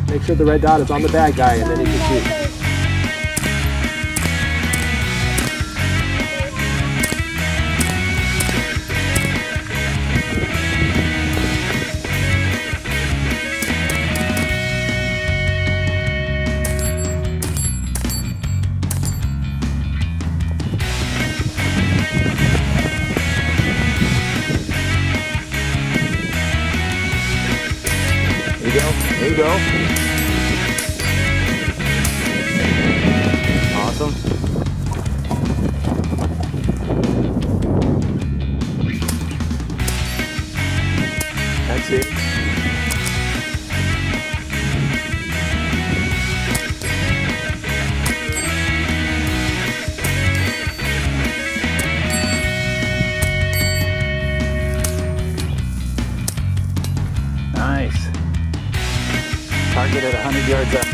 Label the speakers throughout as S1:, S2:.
S1: Make sure the red dot is on the bad guy, and then you can shoot. There you go. Awesome. That's it. Nice. Target at 100 yards up.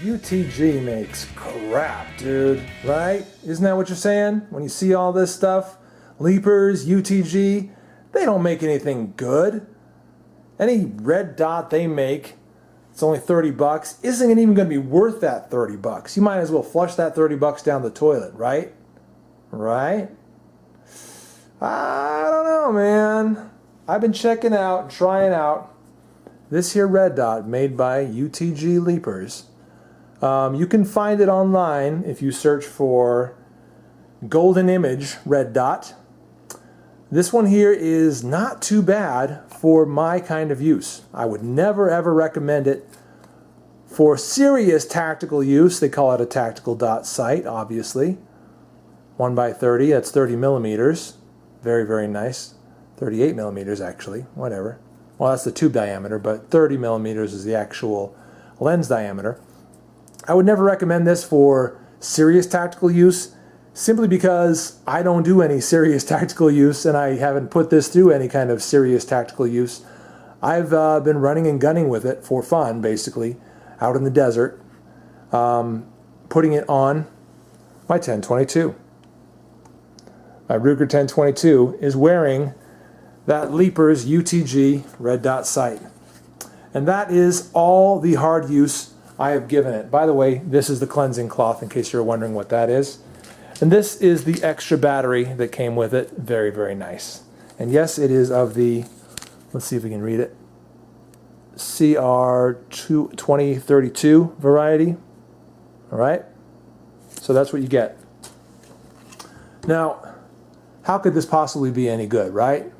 S1: UTG makes crap, dude, right? Isn't that what you're saying? When you see all this stuff, Leapers, UTG, they don't make anything good. Any red dot they make, it's only 30 bucks, isn't even going to be worth that 30 bucks. You might as well flush that 30 bucks down the toilet, right? Right? I don't know, man. I've been checking out, trying out this here red dot made by UTG Leapers. You can find it online if you search for golden image red dot. This one here is not too bad for my kind of use. I would never ever recommend it for serious tactical use. They call it a tactical dot sight, obviously. 1x30, that's 30 millimeters. Very, very nice. 38 millimeters actually, whatever. Well, that's the tube diameter, but 30 millimeters is the actual lens diameter. I would never recommend this for serious tactical use, simply because I don't do any serious tactical use, and I haven't put this through any kind of serious tactical use. I've been running and gunning with it for fun, basically, out in the desert, putting it on my 1022. My Ruger 1022 is wearing that Leapers UTG red dot sight. And that is all the hard use I have given it. By the way, this is the cleansing cloth, in case you're wondering what that is. And this is the extra battery that came with it. Very, very nice. And yes, it is of the, let's see if we can read it, CR2032 variety. All right? So that's what you get. Now, how could this possibly be any good, right?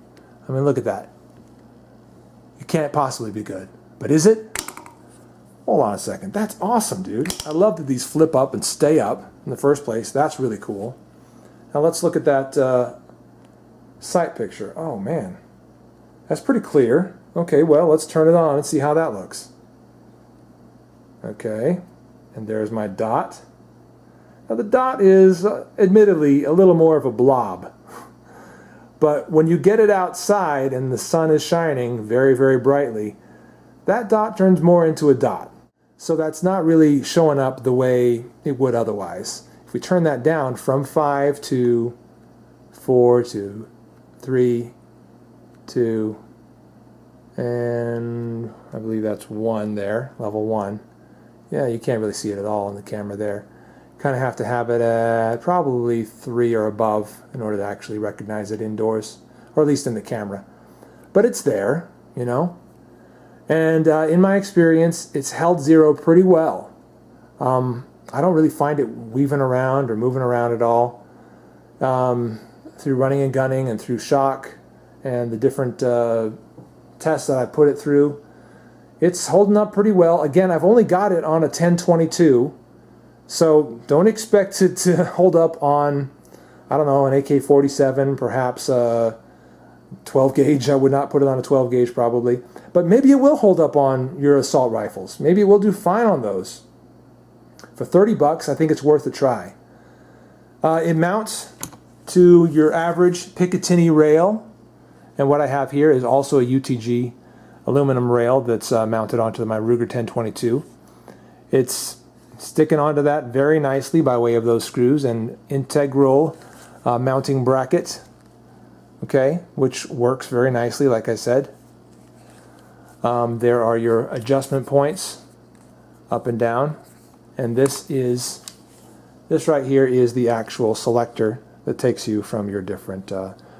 S1: I mean, look at that. It can't possibly be good. But is it? Hold on a second. That's awesome, dude. I love that these flip up and stay up in the first place. That's really cool. Now let's look at that sight picture. Oh, man. That's pretty clear. Okay, well, let's turn it on and see how that looks. Okay. And there's my dot. Now the dot is admittedly a little more of a blob. But when you get it outside and the sun is shining very, very brightly, that dot turns more into a dot. So that's not really showing up the way it would otherwise. If we turn that down from 5 to 4 to 3 to, and I believe that's 1 there, level 1. Yeah, you can't really see it at all on the camera there. Kind of have to have it at probably 3 or above in order to actually recognize it indoors, or at least in the camera. But it's there, you know. And in my experience, it's held zero pretty well. I don't really find it weaving around or moving around at all. Through running and gunning and through shock and the different tests that I put it through, it's holding up pretty well. Again, I've only got it on a 1022. So don't expect it to hold up on, I don't know, an AK-47, perhaps a 12 gauge. I would not put it on a 12 gauge probably. But maybe it will hold up on your assault rifles. Maybe it will do fine on those. For 30 bucks, I think it's worth a try. It mounts to your average Picatinny rail. And what I have here is also a UTG aluminum rail that's mounted onto my Ruger 1022. It's sticking onto that very nicely by way of those screws and integral mounting bracket okay, which works very nicely, like I said. There are your adjustment points up and down, and this right here is the actual selector that takes you from your different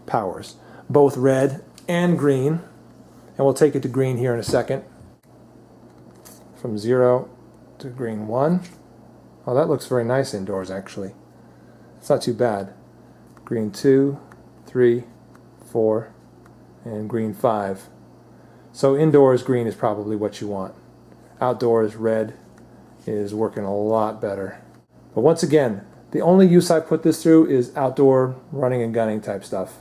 S1: powers, both red and green, and we'll take it to green here in a second. From 0 to green 1. Oh, that looks very nice indoors, actually. It's not too bad. Green 2, 3, 4, and green 5. So indoors, green is probably what you want. Outdoors, red is working a lot better. But once again, the only use I put this through is outdoor running and gunning type stuff.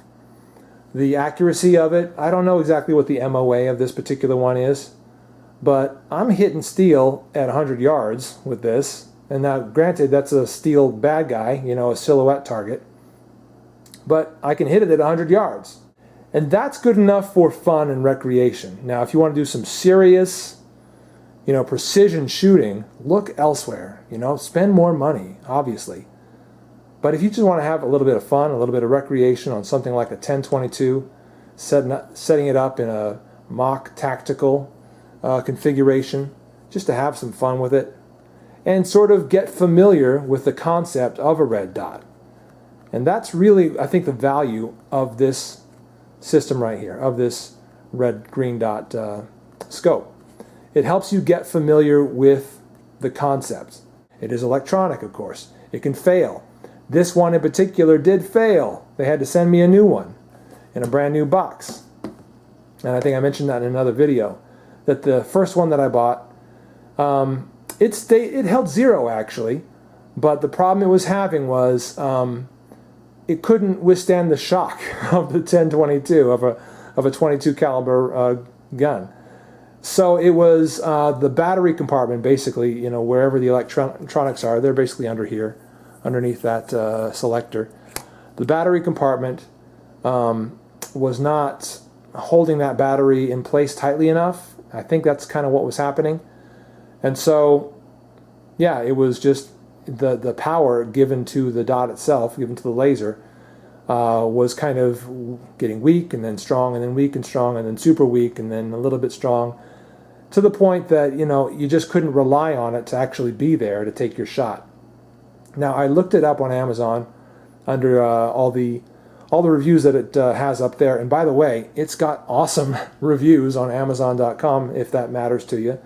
S1: The accuracy of it, I don't know exactly what the MOA of this particular one is, but I'm hitting steel at 100 yards with this. And now, granted, that's a steel bad guy, you know, a silhouette target. But I can hit it at 100 yards. And that's good enough for fun and recreation. Now, if you want to do some serious, you know, precision shooting, look elsewhere. You know, spend more money, obviously. But if you just want to have a little bit of fun, a little bit of recreation on something like a 1022, setting it up in a mock tactical configuration, just to have some fun with it, and sort of get familiar with the concept of a red dot. And that's really, I think, the value of this system right here, of this red-green dot scope. It helps you get familiar with the concept. It is electronic, of course. It can fail. This one in particular did fail. They had to send me a new one in a brand new box. And I think I mentioned that in another video, that the first one that I bought, it held 0 actually, but the problem it was having was it couldn't withstand the shock of the 1022, of a 22 caliber gun. So it was the battery compartment, basically, you know, wherever the electronics are, they're basically under here, underneath that selector. The battery compartment was not holding that battery in place tightly enough. I think that's kind of what was happening. And so, yeah, it was just the power given to the dot itself, given to the laser, was kind of getting weak and then strong and then weak and strong and then super weak and then a little bit strong, to the point that, you know, you just couldn't rely on it to actually be there to take your shot. Now, I looked it up on Amazon under all the reviews that it has up there, and by the way, it's got awesome reviews on Amazon.com, if that matters to you.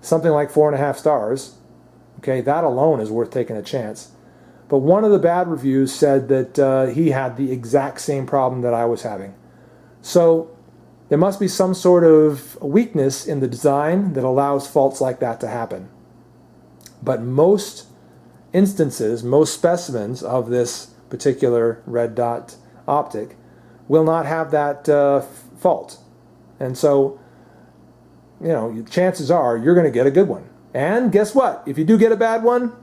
S1: Something like 4.5 stars. Okay, that alone is worth taking a chance. But one of the bad reviews said that he had the exact same problem that I was having. So there must be some sort of weakness in the design that allows faults like that to happen. But most instances, most specimens of this particular red dot optic will not have that fault. And so, you know, chances are you're going to get a good one. And guess what? If you do get a bad one,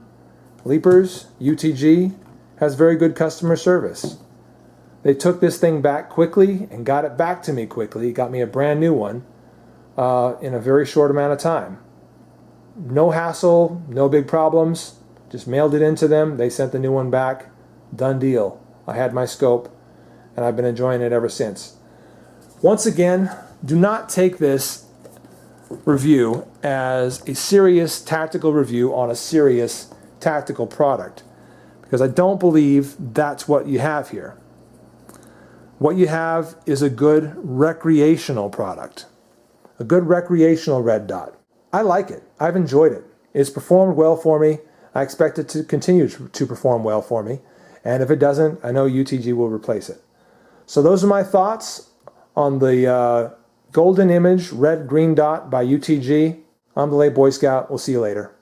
S1: Leapers, UTG, has very good customer service. They took this thing back quickly and got it back to me quickly, got me a brand new one in a very short amount of time. No hassle, no big problems, just mailed it into them, they sent the new one back, done deal. I had my scope, and I've been enjoying it ever since. Once again, do not take this review as a serious tactical review on a serious tactical product, because I don't believe that's what you have here. What you have is a good recreational product, a good recreational red dot. I like it. I've enjoyed it. It's performed well for me. I expect it to continue to perform well for me. And if it doesn't, I know UTG will replace it. So those are my thoughts on the Golden Image Red Green Dot by UTG. I'm the Late Boy Scout. We'll see you later.